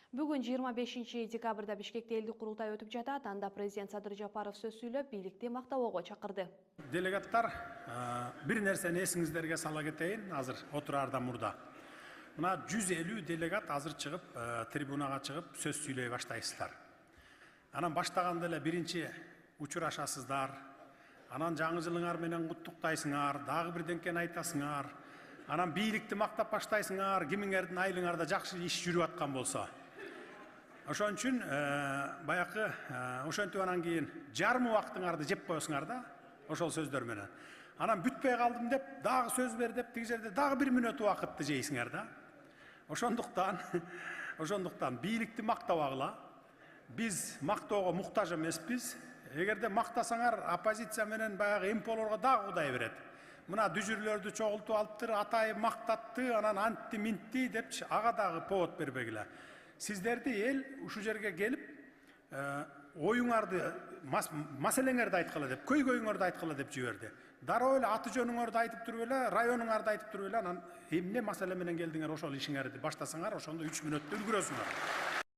Бүгін 25 декабрда Бишкекте элдик курултай өтүп жатат. Анда президент Садыр Жапаров сөз сүйлөп, бийликти мактоого чакырды. Делегаттар, бир нерсени эсиңиздерге сала кетейин, азыр отураардан мурда. Мына 150 делегат азыр чыгып, трибунага чыгып сөз сүйлөй баштайсыздар. Анан баштаганда эле биринчи учурашасыздар. Анан жаңы жылыңар менен куттуктайсыңар, дагы бирденкени айтасыңар. Анан бийликти мактап баштайсыңар, кимиңердин айлыңарда жакшы иш жүрүп аткан болсо. Ошон үчүн баякы ошентип анан кийин жарым убактыңарды жеп коесуңар да, ошол сөздөр менен. Анан бүтпөй калдым деп, дагы сөз бер деп, тиги жерде дагы 1 мүнөт убакытты жейсиңер да. Ошондуктан бийликти мактабагыла. Биз мактоого муктаж эмеспиз. Эгерде мактасаңар, оппозиция менен баягы МПлорго дагы кудай берет. Мына дүжүрлөрдү чогултуп алыптыр, атайы мактатты, анан антти минтти деп ага дагы повод бербегиле. Сиздерди эл ушу жерге келип, оюңарды, маселеңерди айткыла деп, көйгөйүңөрдү айткыла деп жиберди. Дароо эле аты жөнүңөрдү айтып туруп эле, районуңарды айтып туруп эле, анан эмне маселе менен келдиңер, ошол ишиңерди баштасаңар, ошондо 3 мүнөттө үлгүрөсүңөр.